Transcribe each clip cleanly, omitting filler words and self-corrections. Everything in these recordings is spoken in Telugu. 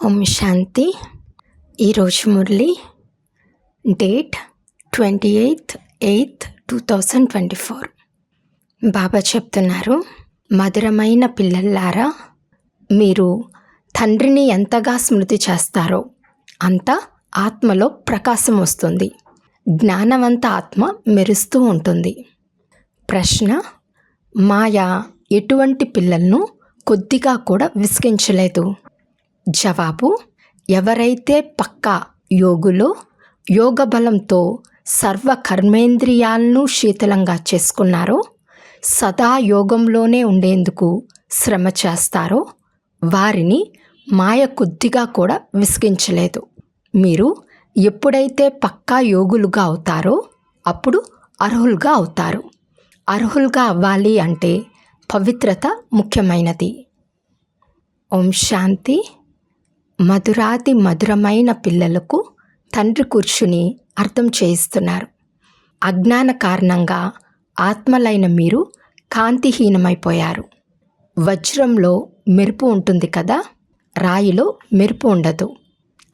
ఓం శాంతి. ఈరోజు మురళి డేట్ 28/8/2024. బాబా చెప్తున్నారు, మధురమైన పిల్లల్లారా, మీరు తండ్రిని ఎంతగా స్మృతి చేస్తారో అంత ఆత్మలో ప్రకాశం వస్తుంది. జ్ఞానవంత ఆత్మ మెరుస్తూ ఉంటుంది. ప్రశ్న: మాయ ఎటువంటి పిల్లలను కొద్దిగా కూడా విసిగించలేదు. జవాబు: ఎవరైతే పక్కా యోగులో యోగ బలంతో సర్వ కర్మేంద్రియాలను శీతలంగా చేసుకున్నారో, సదా యోగంలోనే ఉండేందుకు శ్రమ చేస్తారో, వారిని మాయ కొద్దిగా కూడా విసిగించలేదు. మీరు ఎప్పుడైతే పక్కా యోగులుగా అవుతారో అప్పుడు అర్హులుగా అవుతారు. అర్హులుగా అవ్వాలి అంటే పవిత్రత ముఖ్యమైనది. ఓం శాంతి. మధురాతి మధురమైన పిల్లలకు తండ్రి కూర్చుని అర్థం చేయిస్తున్నారు. అజ్ఞాన కారణంగా ఆత్మలైన మీరు కాంతిహీనమైపోయారు. వజ్రంలో మెరుపు ఉంటుంది కదా, రాయిలో మెరుపు ఉండదు.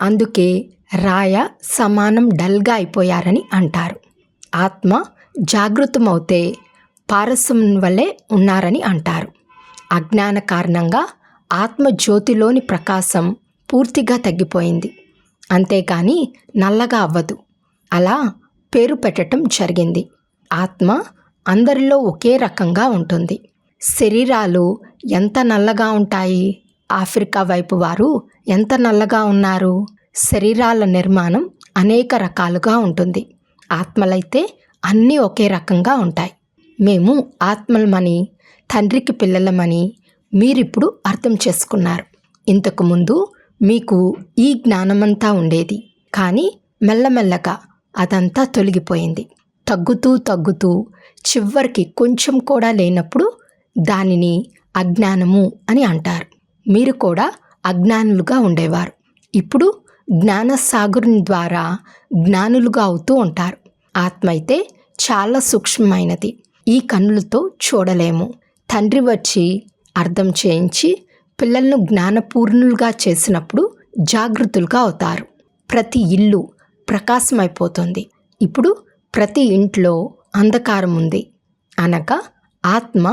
అందుకే రాయ సమానం డల్గా అయిపోయారని అంటారు. ఆత్మ జాగృతమవుతే పారసం వలె ఉన్నారని అంటారు. అజ్ఞాన కారణంగా ఆత్మ జ్యోతిలోని ప్రకాశం పూర్తిగా తగ్గిపోయింది. అంతేకాని నల్లగా అవ్వదు. అలా పేరు పెట్టడం జరిగింది. ఆత్మ అందరిలో ఒకే రకంగా ఉంటుంది. శరీరాలు ఎంత నల్లగా ఉంటాయి? ఆఫ్రికా వైపు వారు ఎంత నల్లగా ఉన్నారు? శరీరాల నిర్మాణం అనేక రకాలుగా ఉంటుంది. ఆత్మలైతే అన్నీ ఒకే రకంగా ఉంటాయి. మేము ఆత్మలమని, తండ్రికి పిల్లలమని మీరిప్పుడు అర్థం చేసుకున్నారు. ఇంతకుముందు మీకు ఈ జ్ఞానమంతా ఉండేది, కానీ మెల్లమెల్లగా అదంతా తొలగిపోయింది. తగ్గుతూ చివరికి కొంచెం కూడా లేనప్పుడు దానిని అజ్ఞానము అని అంటారు. మీరు కూడా అజ్ఞానులుగా ఉండేవారు. ఇప్పుడు జ్ఞానసాగరుని ద్వారా జ్ఞానులుగా అవుతూ ఉంటారు. ఆత్మ అయితే చాలా సూక్ష్మమైనది. ఈ కన్నులతో చూడలేము. తండ్రి వచ్చి అర్థం చేయించి పిల్లలను జ్ఞానపూర్ణులుగా చేసినప్పుడు జాగృతులుగా అవుతారు. ప్రతి ఇల్లు ప్రకాశమైపోతుంది. ఇప్పుడు ప్రతి ఇంట్లో అంధకారం ఉంది అనగా ఆత్మ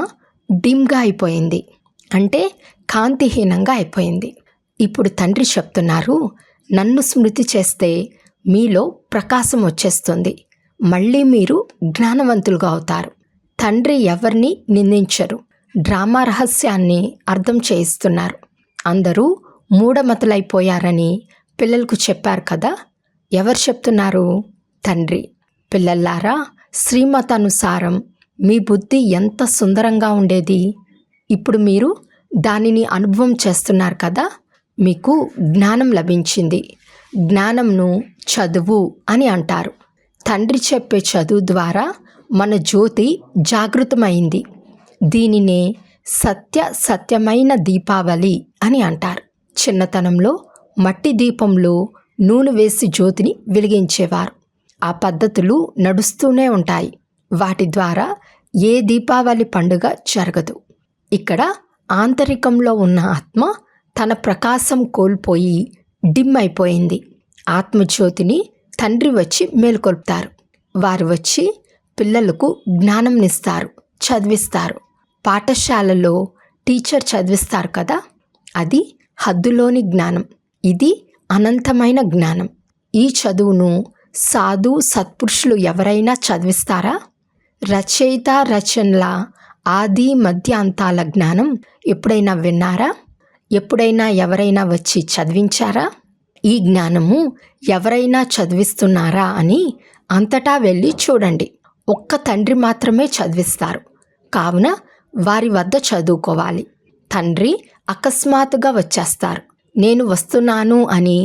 డిమ్గా అయిపోయింది, అంటే కాంతిహీనంగా అయిపోయింది. ఇప్పుడు తండ్రి చెప్తున్నారు, నన్ను స్మృతి చేస్తే మీలో ప్రకాశం వచ్చేస్తుంది. మళ్ళీ మీరు జ్ఞానవంతులుగా అవుతారు. తండ్రి ఎవరిని నిందించరు. డ్రామా రహస్యాన్ని అర్థం చేయిస్తున్నారు. అందరూ మూఢమతులైపోయారని పిల్లలకు చెప్పారు కదా. ఎవరు చెప్తున్నారు? తండ్రి. పిల్లల్లారా, శ్రీమతానుసారం మీ బుద్ధి ఎంత సుందరంగా ఉండేది. ఇప్పుడు మీరు దానిని అనుభవం చేస్తున్నారు కదా. మీకు జ్ఞానం లభించింది. జ్ఞానంను చదువు అని అంటారు. తండ్రి చెప్పే చదువు ద్వారా మన జ్యోతి జాగృతమైంది. దీనినే సత్యమైన దీపావళి అని అంటారు. చిన్నతనంలో మట్టి దీపంలో నూనె వేసి జ్యోతిని వెలిగించేవారు. ఆ పద్ధతులు నడుస్తూనే ఉంటాయి. వాటి ద్వారా ఏ దీపావళి పండుగ జరగదు. ఇక్కడ ఆంతరికంలో ఉన్న ఆత్మ తన ప్రకాశం కోల్పోయి డిమ్ అయిపోయింది. ఆత్మజ్యోతిని తండ్రి వచ్చి మేల్కొల్పుతారు. వారు వచ్చి పిల్లలకు జ్ఞానంనిస్తారు, చదివిస్తారు. పాఠశాలలో టీచర్ చదివిస్తారు కదా, అది హద్దులోని జ్ఞానం. ఇది అనంతమైన జ్ఞానం. ఈ చదువును సాధు సత్పురుషులు ఎవరైనా చదివిస్తారా? రచయిత రచనల ఆది మధ్య అంతాల జ్ఞానం ఎప్పుడైనా విన్నారా? ఎప్పుడైనా ఎవరైనా వచ్చి చదివించారా? ఈ జ్ఞానము ఎవరైనా చదివిస్తున్నారా అని అంతటా వెళ్ళి చూడండి. ఒక్క తండ్రి మాత్రమే చదివిస్తారు. కావున వారి వద్ద చదువుకోవాలి. తండ్రి అకస్మాత్తుగా వచ్చేస్తారు. నేను వస్తున్నాను అని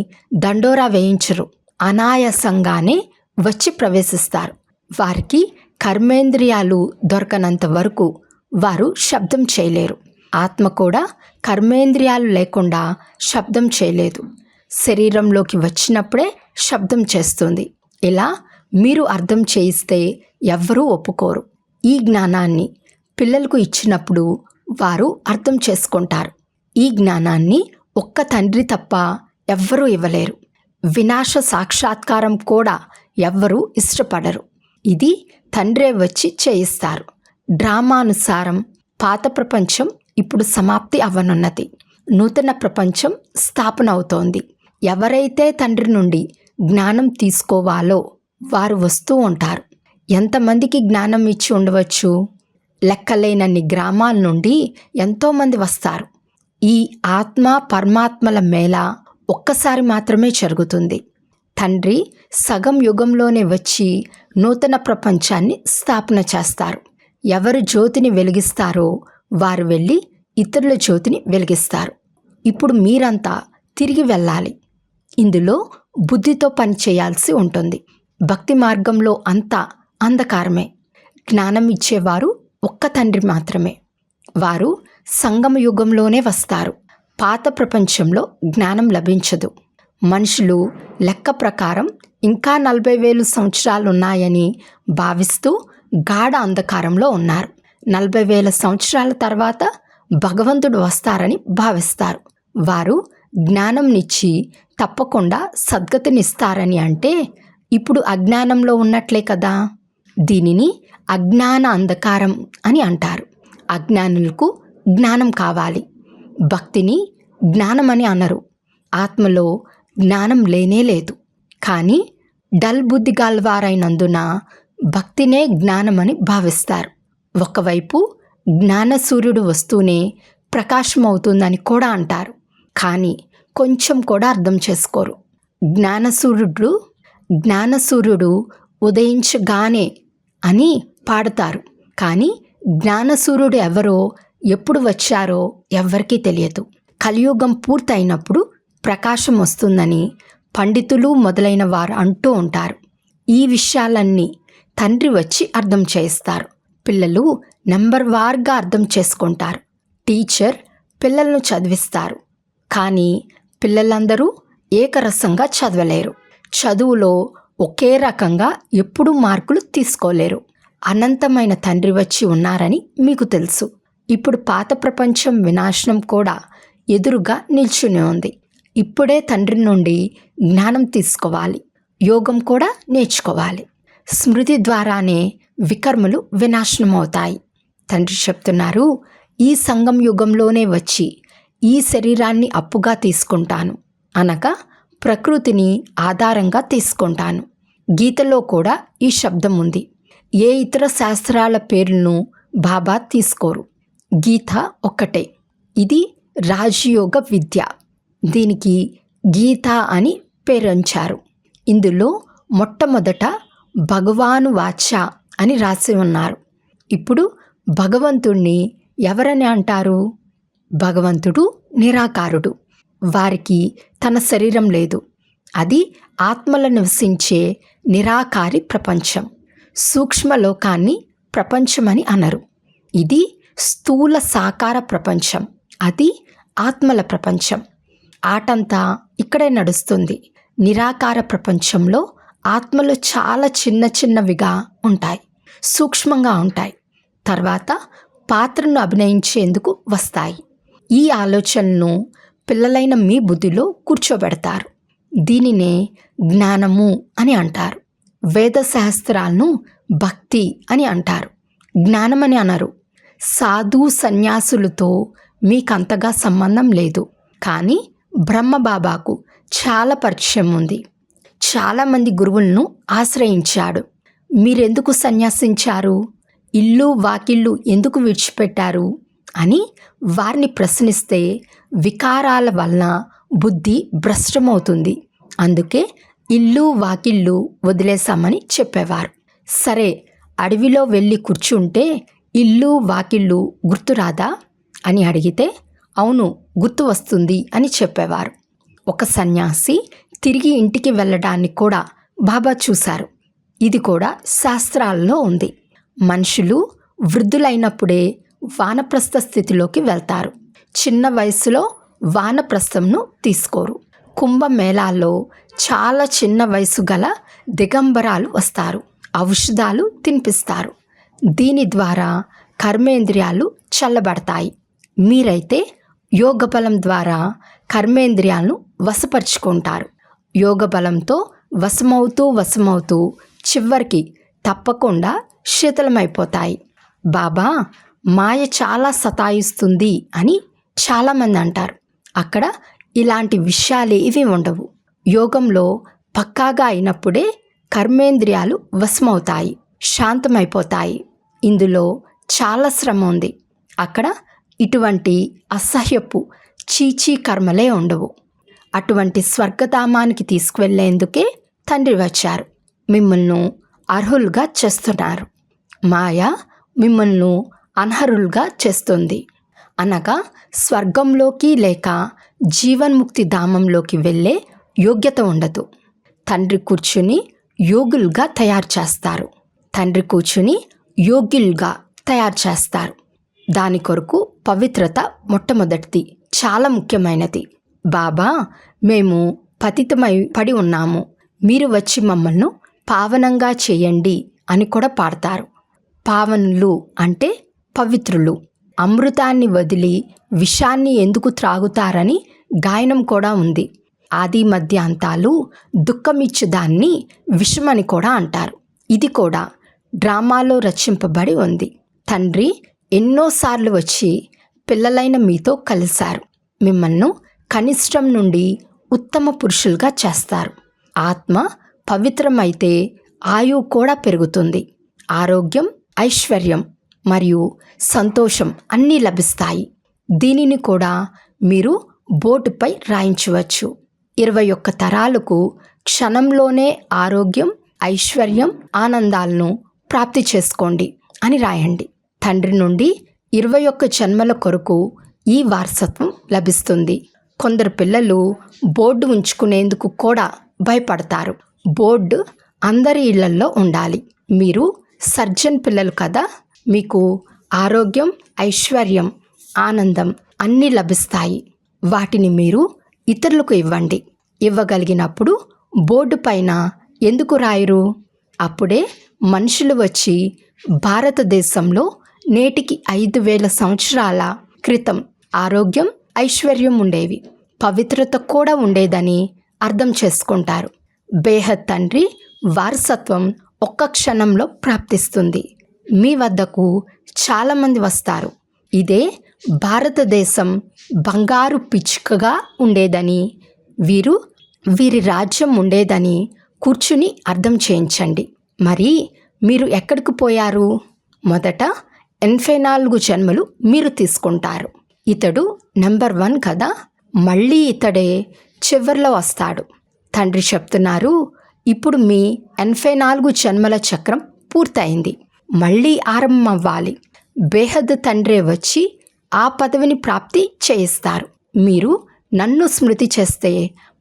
దండోరా వేయించరు. అనాయాసంగానే వచ్చి ప్రవేశిస్తారు. వారికి కర్మేంద్రియాలు దొరకనంత వరకు వారు శబ్దం చేయలేరు. ఆత్మ కూడా కర్మేంద్రియాలు లేకుండా శబ్దం చేయలేదు. శరీరంలోకి వచ్చినప్పుడే శబ్దం చేస్తుంది. ఇలా మీరు అర్థం చేయిస్తే ఎవ్వరూ ఒప్పుకోరు. ఈ జ్ఞానాన్ని పిల్లలకు ఇచ్చినప్పుడు వారు అర్థం చేసుకుంటారు. ఈ జ్ఞానాన్ని ఒక్క తండ్రి తప్ప ఎవ్వరూ ఇవ్వలేరు. వినాశ సాక్షాత్కారం కూడా ఎవ్వరూ ఇష్టపడరు. ఇది తండ్రే వచ్చి చేయిస్తారు. డ్రామానుసారం పాత ప్రపంచం ఇప్పుడు సమాప్తి అవ్వనున్నది. నూతన ప్రపంచం స్థాపన అవుతోంది. ఎవరైతే తండ్రి నుండి జ్ఞానం తీసుకోవాలో వారు వస్తూ ఉంటారు. ఎంతమందికి జ్ఞానం ఇచ్చి ఉండవచ్చు? లెక్కలేనన్ని గ్రామాల నుండి ఎంతోమంది వస్తారు. ఈ ఆత్మ పరమాత్మల మేళ ఒక్కసారి మాత్రమే జరుగుతుంది. తండ్రి సగం యుగంలోనే వచ్చి నూతన ప్రపంచాన్ని స్థాపన చేస్తారు. ఎవరు జ్యోతిని వెలిగిస్తారో వారు వెళ్ళి ఇతరుల జ్యోతిని వెలిగిస్తారు. ఇప్పుడు మీరంతా తిరిగి వెళ్ళాలి. ఇందులో బుద్ధితో పని చేయాల్సి ఉంటుంది. భక్తి మార్గంలో అంతా అంధకారమే. జ్ఞానం ఇచ్చేవారు ఒక్క తండ్రి మాత్రమే. వారు సంగమ యుగంలోనే వస్తారు. పాత ప్రపంచంలో జ్ఞానం లభించదు. మనుషులు లెక్క ప్రకారం ఇంకా 40,000 సంవత్సరాలున్నాయని భావిస్తూ గాఢ అంధకారంలో ఉన్నారు. 40,000 సంవత్సరాల తర్వాత భగవంతుడు వస్తారని భావిస్తారు. వారు జ్ఞానంనిచ్చి తప్పకుండా సద్గతినిస్తారని అంటే ఇప్పుడు అజ్ఞానంలో ఉన్నట్లే కదా. దీనిని అజ్ఞాన అంధకారం అని అంటారు. అజ్ఞానులకు జ్ఞానం కావాలి. భక్తిని జ్ఞానమని అనరు. ఆత్మలో జ్ఞానం లేనే లేదు. కానీ డల్ బుద్ధి గలవారైనందున భక్తినే జ్ఞానమని భావిస్తారు. ఒకవైపు జ్ఞాన సూర్యుడు వస్తూనే ప్రకాశం అవుతుందని కూడా అంటారు. కానీ కొంచెం కూడా అర్థం చేసుకోరు. జ్ఞానసూర్యుడు ఉదయించగానే అని పాడతారు. కానీ జ్ఞానసూర్యుడు ఎవరో ఎప్పుడు వచ్చారో ఎవ్వరికీ తెలియదు. కలియుగం పూర్తయినప్పుడు ప్రకాశం వస్తుందని పండితులు మొదలైన వారు అంటూ ఉంటారు. ఈ విషయాలన్నీ తండ్రి వచ్చి అర్థం చేయిస్తారు. పిల్లలు నెంబర్ వార్గా అర్థం చేసుకుంటారు. టీచర్ పిల్లలను చదివిస్తారు. కానీ పిల్లలందరూ ఏకరసంగా చదవలేరు. చదువులో ఒకే రకంగా ఎప్పుడూ మార్కులు తీసుకోలేరు. అనంతమైన తండ్రి వచ్చి ఉన్నారని మీకు తెలుసు. ఇప్పుడు పాత ప్రపంచం వినాశనం కూడా ఎదురుగా నిల్చుని ఉంది. ఇప్పుడే తండ్రి నుండి జ్ఞానం తీసుకోవాలి. యోగం కూడా నేర్చుకోవాలి. స్మృతి ద్వారానే వికర్మలు వినాశనం అవుతాయి. తండ్రి చెప్తున్నారు, ఈ సంగం యుగంలోనే వచ్చి ఈ శరీరాన్ని అప్పుగా తీసుకుంటాను, అనగా ప్రకృతిని ఆధారంగా తీసుకుంటాను. గీతలో కూడా ఈ శబ్దం ఉంది. ఏ ఇతర శాస్త్రాల పేర్లను బాబా తీసుకోరు. గీత ఒక్కటే. ఇది రాజయోగ విద్య. దీనికి గీత అని పేరుంచారు. ఇందులో మొట్టమొదట భగవాను వాచ అని రాసి ఉన్నారు. ఇప్పుడు భగవంతుణ్ణి ఎవరని అంటారు? భగవంతుడు నిరాకారుడు. వారికి తన శరీరం లేదు. అది ఆత్మల నివసించే నిరాకారి ప్రపంచం. సూక్ష్మలోకాన్ని ప్రపంచమని అనరు. ఇది స్థూల సాకార ప్రపంచం. అది ఆత్మల ప్రపంచం. ఆటంతా ఇక్కడే నడుస్తుంది. నిరాకార ప్రపంచంలో ఆత్మలు చాలా చిన్న చిన్నవిగా ఉంటాయి, సూక్ష్మంగా ఉంటాయి. తర్వాత పాత్రను అభినయించేందుకు వస్తాయి. ఈ ఆలోచనను పిల్లలైన మీ బుద్ధిలో కూర్చోబెడతారు. దీనినే జ్ఞానము అని అంటారు. వేద శాస్త్రాలను భక్తి అని అంటారు, జ్ఞానమని అనరు. సాధు సన్యాసులతో మీకంతగా సంబంధం లేదు. కానీ బ్రహ్మబాబాకు చాలా పరిచయం ఉంది. చాలామంది గురువులను ఆశ్రయించాడు. మీరెందుకు సన్యాసించారు? ఇల్లు వాకిళ్ళు ఎందుకు విడిచిపెట్టారు అని వారిని ప్రశ్నిస్తే వికారాల వలన బుద్ధి భ్రష్టమవుతుంది. అందుకే ఇల్లు వాకిళ్ళు వదిలేశామని చెప్పేవారు. సరే, అడవిలో వెళ్ళి కూర్చుంటే ఇల్లు వాకిళ్ళు గుర్తురాదా అని అడిగితే అవును గుర్తు వస్తుంది అని చెప్పేవారు. ఒక సన్యాసి తిరిగి ఇంటికి వెళ్ళడాన్ని కూడా బాబా చూశారు. ఇది కూడా శాస్త్రాల్లో ఉంది. మనుషులు వృద్ధులైనప్పుడే వానప్రస్థ స్థితిలోకి వెళ్తారు. చిన్న వయసులో వానప్రస్థంను తీసుకోరు. కుంభమేళాల్లో చాలా చిన్న వయసు గల దిగంబరాలు వస్తారు. ఔషధాలు తినిపిస్తారు. దీని ద్వారా కర్మేంద్రియాలు చల్లబడతాయి. మీరైతే యోగ బలం ద్వారా కర్మేంద్రియాలను వశపరుచుకుంటారు. యోగ బలంతో వశమవుతూ చివరికి తప్పకుండా శీతలమైపోతాయి. బాబా మాయ చాలా సతాయిస్తుంది అని చాలామంది అంటారు. అక్కడ ఇలాంటి విషయాలేవి ఉండవు. యోగంలో పక్కాగా అయినప్పుడే కర్మేంద్రియాలు వశమవుతాయి, శాంతమైపోతాయి. ఇందులో చాలా శ్రమ ఉంది. అక్కడ ఇటువంటి అసహ్యపు చీచీ కర్మలే ఉండవు. అటువంటి స్వర్గధామానికి తీసుకువెళ్లేందుకే తండ్రి వచ్చారు. మిమ్మల్ని అర్హులుగా చేస్తున్నారు. మాయ మిమ్మల్ని అనర్హులుగా చేస్తుంది. అనగా స్వర్గంలోకి లేక జీవన్ముక్తి ధామంలోకి వెళ్ళే యోగ్యత ఉండదు. తండ్రి కూర్చుని యోగులుగా తయారు చేస్తారు. దాని కొరకు పవిత్రత మొట్టమొదటిది, చాలా ముఖ్యమైనది. బాబా మేము పతితమై పడి ఉన్నాము, మీరు వచ్చి మమ్మల్ని పావనంగా చేయండి అని కూడా పాడతారు. పావనులు అంటే పవిత్రులు. అమృతాన్ని వదిలి విషాన్ని ఎందుకు త్రాగుతారని గాయనం కూడా ఉంది. ఆది మధ్య అంతాలు దుఃఖమిచ్చు దాన్ని విషమని కూడా అంటారు. ఇది కూడా డ్రామాలో రచింపబడి ఉంది. తండ్రి ఎన్నోసార్లు వచ్చి పిల్లలైన మీతో కలిశారు. మిమ్మల్ని కనిష్టం నుండి ఉత్తమ పురుషులుగా చేస్తారు. ఆత్మ పవిత్రమైతే ఆయువు కూడా పెరుగుతుంది. ఆరోగ్యం, ఐశ్వర్యం మరియు సంతోషం అన్నీ లభిస్తాయి. దీనిని కూడా మీరు బోర్డుపై రాయించవచ్చు. 21 తరాలకు క్షణంలోనే ఆరోగ్యం, ఐశ్వర్యం, ఆనందాలను ప్రాప్తి చేసుకోండి అని రాయండి. తండ్రి నుండి 21 జన్మల కొరకు ఈ వారసత్వం లభిస్తుంది. కొందరు పిల్లలు బోర్డు ఉంచుకునేందుకు కూడా భయపడతారు. బోర్డు అందరి ఇళ్లల్లో ఉండాలి. మీరు సర్జన్ పిల్లలు కదా, మీకు ఆరోగ్యం, ఐశ్వర్యం, ఆనందం అన్నీ లభిస్తాయి. వాటిని మీరు ఇతరులకు ఇవ్వండి. ఇవ్వగలిగినప్పుడు బోర్డు పైన ఎందుకు రాయరు? అప్పుడే మనుషులు వచ్చి భారతదేశంలో నేటికి 5000 సంవత్సరాల క్రితం ఆరోగ్యం, ఐశ్వర్యం ఉండేవి, పవిత్రత కూడా ఉండేదని అర్థం చేసుకుంటారు. బేహద్ తండ్రి వారసత్వం ఒక్క క్షణంలో ప్రాప్తిస్తుంది. మీ వద్దకు చాలామంది వస్తారు. ఇదే భారతదేశం బంగారు పిచ్చుకగా ఉండేదని, వీరి రాజ్యం ఉండేదని కూర్చుని అర్థం చేయించండి. మరి మీరు ఎక్కడికి పోయారు? మొదట 84 జన్మలు మీరు తీసుకుంటారు. ఇతడు నెంబర్ 1 కదా, మళ్ళీ ఇతడే చివర్లో వస్తాడు. తండ్రి చెప్తున్నారు, ఇప్పుడు మీ 84 జన్మల చక్రం పూర్తయింది, మళ్ళీ ఆరంభం అవ్వాలి. బేహద్ తండ్రే వచ్చి ఆ పదవిని ప్రాప్తి చేయిస్తారు. మీరు నన్ను స్మృతి చేస్తే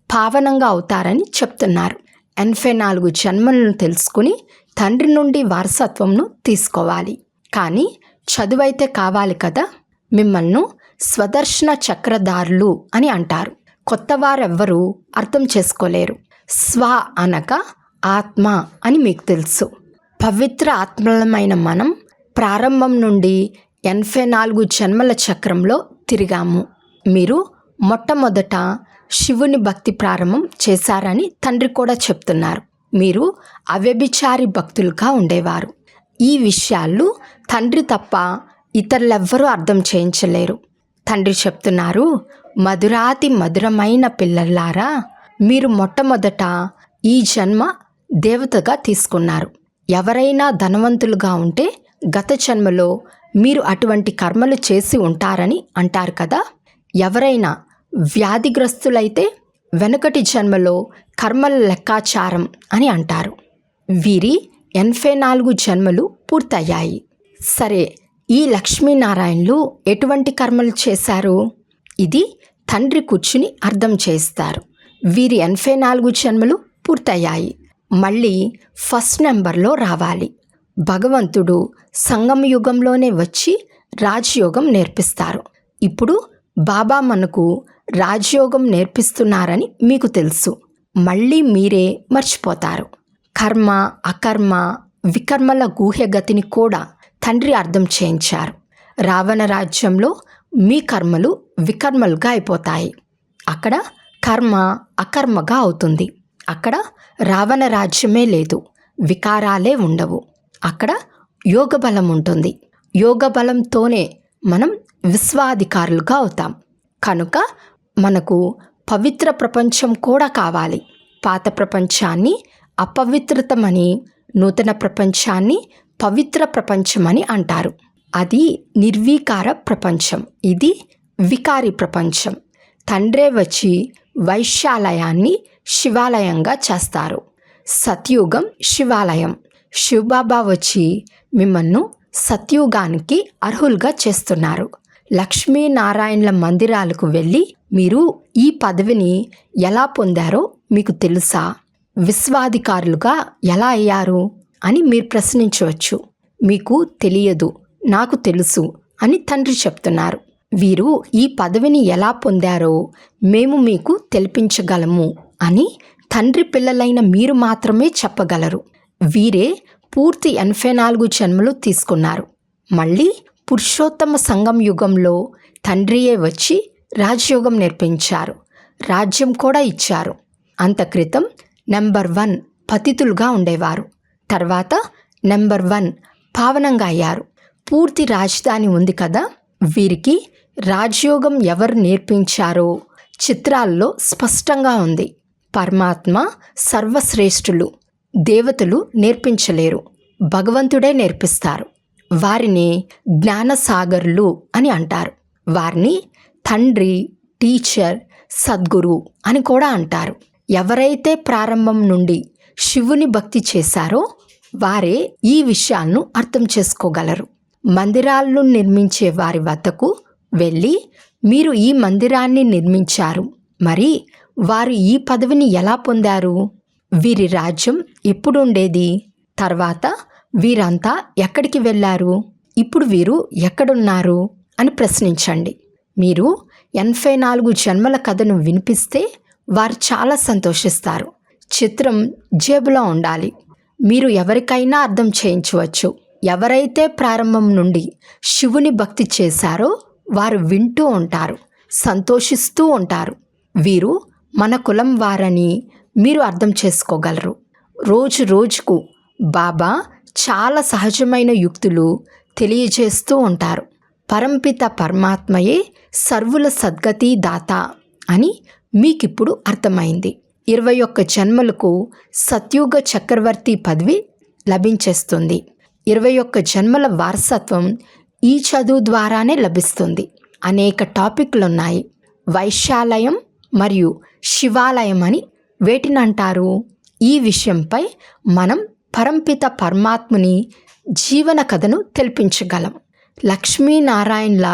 పావనంగా అవుతారని చెప్తున్నారు. 84 జన్మలను తెలుసుకుని తండ్రి నుండి వారసత్వంను తీసుకోవాలి. కానీ చదువైతే కావాలి కదా. మిమ్మల్ని స్వదర్శన చక్రధారులు అని అంటారు. కొత్త వారెవ్వరూ అర్థం చేసుకోలేరు. స్వ అనగా ఆత్మ అని మీకు తెలుసు. పవిత్ర ఆత్మలమైన మనం ప్రారంభం నుండి 84 జన్మల చక్రంలో తిరిగాము. మీరు మొట్టమొదట శివుని భక్తి ప్రారంభం చేశారని తండ్రి కూడా చెప్తున్నారు. మీరు అవ్యభిచారి భక్తులుగా ఉండేవారు. ఈ విషయాలు తండ్రి తప్ప ఇతరులెవ్వరూ అర్థం చేయించలేరు. తండ్రి చెప్తున్నారు, మధురాతి మధురమైన పిల్లలారా, మీరు మొట్టమొదట ఈ జన్మ దేవతగా తీసుకున్నారు. ఎవరైనా ధనవంతులుగా ఉంటే గత జన్మలో మీరు అటువంటి కర్మలు చేసి ఉంటారని అంటారు కదా. ఎవరైనా వ్యాధిగ్రస్తులైతే వెనుకటి జన్మలో కర్మల లెక్కాచారం అని అంటారు. వీరి 84 జన్మలు పూర్తయ్యాయి. సరే, ఈ లక్ష్మీనారాయణలు ఎటువంటి కర్మలు చేశారు? ఇది తండ్రి కూర్చుని అర్థం చేస్తారు. వీరి 84 జన్మలు పూర్తయ్యాయి. మళ్ళీ ఫస్ట్ నెంబర్లో రావాలి. భగవంతుడు సంగమ యుగంలోనే వచ్చి రాజయోగం నేర్పిస్తారు. ఇప్పుడు బాబా మనకు రాజయోగం నేర్పిస్తున్నారని మీకు తెలుసు. మళ్ళీ మీరే మర్చిపోతారు. కర్మ, అకర్మ, వికర్మల గూహ్యగతిని కూడా తండ్రి అర్థం చేయించారు. రావణ రాజ్యంలో మీ కర్మలు వికర్మలుగా అయిపోతాయి. అక్కడ కర్మ అకర్మగా అవుతుంది. అక్కడ రావణ రాజ్యమే లేదు, వికారాలే ఉండవు. అక్కడ యోగ బలం ఉంటుంది. యోగ బలంతోనే మనం విశ్వాధికారులుగా అవుతాం. కనుక మనకు పవిత్ర ప్రపంచం కూడా కావాలి. పాత ప్రపంచాన్ని అపవిత్రతమని, నూతన ప్రపంచాన్ని పవిత్ర ప్రపంచమని అంటారు. అది నిర్వీకార ప్రపంచం, ఇది వికారి ప్రపంచం. తండ్రే వచ్చి వైశ్యాలయాన్ని శివాలయంగా చేస్తారు. సత్యుగం శివాలయం. శివబాబా వచ్చి మిమ్మల్ని సత్యుగానికి అర్హులుగా చేస్తున్నారు. లక్ష్మీనారాయణల మందిరాలకు వెళ్ళి మీరు ఈ పదవిని ఎలా పొందారో మీకు తెలుసా? విశ్వాధికారులుగా ఎలా అయ్యారు అని మీరు ప్రశ్నించవచ్చు. మీకు తెలియదు, నాకు తెలుసు అని తండ్రి చెప్తున్నారు. వీరు ఈ పదవిని ఎలా పొందారో మేము మీకు తెలిపించగలము అని తండ్రి పిల్లలైన మీరు మాత్రమే చెప్పగలరు. వీరే పూర్తి 84 జన్మలు తీసుకున్నారు. మళ్ళీ పురుషోత్తమ సంగం యుగంలో తండ్రియే వచ్చి రాజయోగం నేర్పించారు, రాజ్యం కూడా ఇచ్చారు. అంత క్రితం నెంబర్ 1 పతితులుగా ఉండేవారు. తర్వాత నెంబర్ 1 పావనంగా అయ్యారు. పూర్తి రాజధాని ఉంది కదా. వీరికి రాజయోగం ఎవరు నేర్పించారో చిత్రాల్లో స్పష్టంగా ఉంది. పరమాత్మ సర్వశ్రేష్ఠులు, దేవతలు నేర్పించలేరు, భగవంతుడే నేర్పిస్తారు. వారిని జ్ఞానసాగరులు అని అంటారు. వారిని తండ్రి, టీచర్, సద్గురు అని కూడా అంటారు. ఎవరైతే ప్రారంభం నుండి శివుని భక్తి చేశారో వారే ఈ విషయాలను అర్థం చేసుకోగలరు. మందిరాలను నిర్మించే వారి వద్దకు వెళ్ళి మీరు ఈ మందిరాన్ని నిర్మించారు, మరి వారు ఈ పదవిని ఎలా పొందారు? వీరి రాజ్యం ఎప్పుడు ఉండేది? తర్వాత వీరంతా ఎక్కడికి వెళ్ళారు? ఇప్పుడు వీరు ఎక్కడున్నారు అని ప్రశ్నించండి. మీరు 84 జన్మల కథను వినిపిస్తే వారు చాలా సంతోషిస్తారు. చిత్రం జేబులో ఉండాలి. మీరు ఎవరికైనా అర్థం చేయించవచ్చు. ఎవరైతే ప్రారంభం నుండి శివుని భక్తి చేశారో వారు వింటూ ఉంటారు, సంతోషిస్తూ ఉంటారు. వీరు మన కులం వారని మీరు అర్థం చేసుకోగలరు. రోజు రోజుకు బాబా చాలా సహజమైన యుక్తులు తెలియజేస్తూ ఉంటారు. పరంపిత పరమాత్మయే సర్వుల సద్గతి దాత అని మీకిప్పుడు అర్థమైంది. 21 జన్మలకు సత్యుగ చక్రవర్తి పదవి లభించేస్తుంది. 21 జన్మల వారసత్వం ఈ చదువు ద్వారానే లభిస్తుంది. అనేక టాపిక్లు ఉన్నాయి. వైశ్యాలయం మరియు శివాలయం అని వేటినంటారు? ఈ విషయంపై మనం పరంపిత పరమాత్ముని జీవన కథను తెలిపించగలం. లక్ష్మీనారాయణల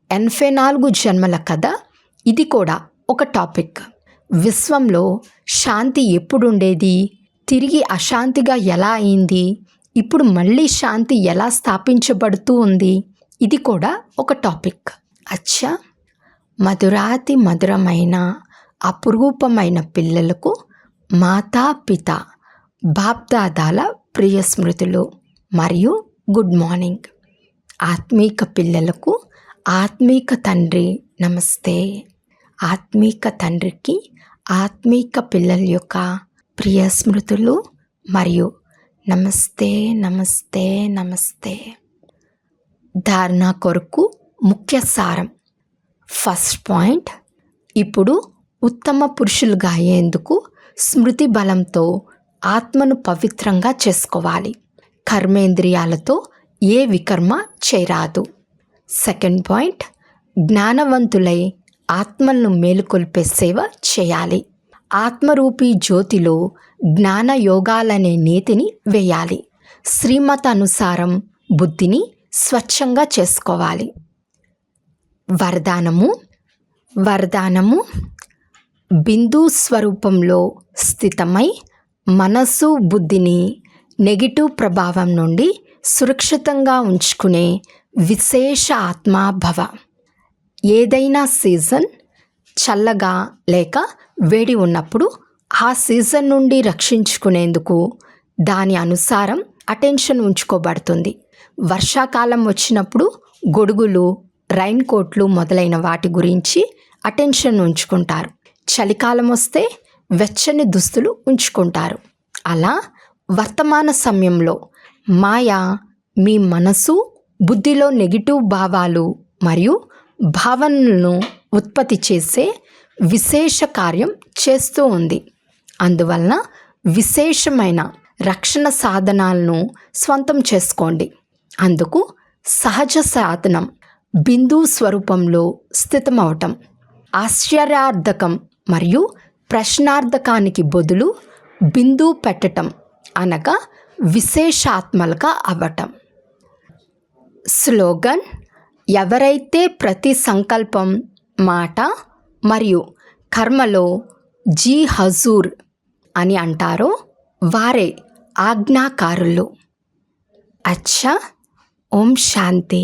84 జన్మల కథ ఇది కూడా ఒక టాపిక్. విశ్వంలో శాంతి ఎప్పుడుండేది? తిరిగి అశాంతిగా ఎలా అయింది? ఇప్పుడు మళ్ళీ శాంతి ఎలా స్థాపించబడుతూ ఉంది? ఇది కూడా ఒక టాపిక్. అచ్చా, మధురాతి మధురమైన అపురూపమైన పిల్లలకు మాతా పిత బాప్దాదాల ప్రియ స్మృతులు మరియు గుడ్ మార్నింగ్. ఆత్మీక పిల్లలకు ఆత్మీక తండ్రి నమస్తే. ఆత్మీక తండ్రికి ఆత్మీక పిల్లల యొక్క ప్రియ స్మృతులు మరియు నమస్తే నమస్తే నమస్తే. ధారణ కొరకు ముఖ్య సారం. ఫస్ట్ పాయింట్, ఇప్పుడు ఉత్తమ పురుషులుగా అయ్యేందుకు స్మృతి బలంతో ఆత్మను పవిత్రంగా చేసుకోవాలి. కర్మేంద్రియాలతో ఏ వికర్మ చేయరాదు. సెకండ్ పాయింట్, జ్ఞానవంతులై ఆత్మలను మేలుకొల్పే సేవ చేయాలి. ఆత్మరూపీ జ్యోతిలో జ్ఞాన యోగాలనే నేతిని వేయాలి. శ్రీమతానుసారం బుద్ధిని స్వచ్ఛంగా చేసుకోవాలి. వరదానము బిందు స్వరూపంలో స్థితమై మనస్సు బుద్ధిని నెగిటివ్ ప్రభావం నుండి సురక్షితంగా ఉంచుకునే విశేష ఆత్మాభవ. ఏదైనా సీజన్ చల్లగా లేక వేడి ఉన్నప్పుడు ఆ సీజన్ నుండి రక్షించుకునేందుకు దాని అనుసారం అటెన్షన్ ఉంచుకోబడుతుంది. వర్షాకాలం వచ్చినప్పుడు గొడుగులు, రైన్ కోట్లు మొదలైన వాటి గురించి అటెన్షన్ ఉంచుకుంటారు. చలికాలం వస్తే వెచ్చని దుస్తులు ఉంచుకుంటారు. అలా వర్తమాన సమయంలో మాయ మీ మనసు, బుద్ధిలో నెగిటివ్ భావాలు మరియు భావనలను ఉత్పత్తి చేసే విశేష కార్యం చేస్తూ ఉంది. అందువలన విశేషమైన రక్షణ సాధనాలను స్వంతం చేసుకోండి. అందుకు సహజ సాధనం బిందు స్వరూపంలో స్థితమవటం. ఆశ్చర్యార్థకం మరియు ప్రశ్నార్థకానికి బదులు బిందు పెట్టటం అనగా విశేషాత్మలుగా అవ్వటం. స్లోగన్: ఎవరైతే ప్రతి సంకల్పం, మాట మరియు కర్మలో జీ హజూర్ అని అంటారో వారే ఆజ్ఞాకారులు. అచ్చా. ఓం శాంతి.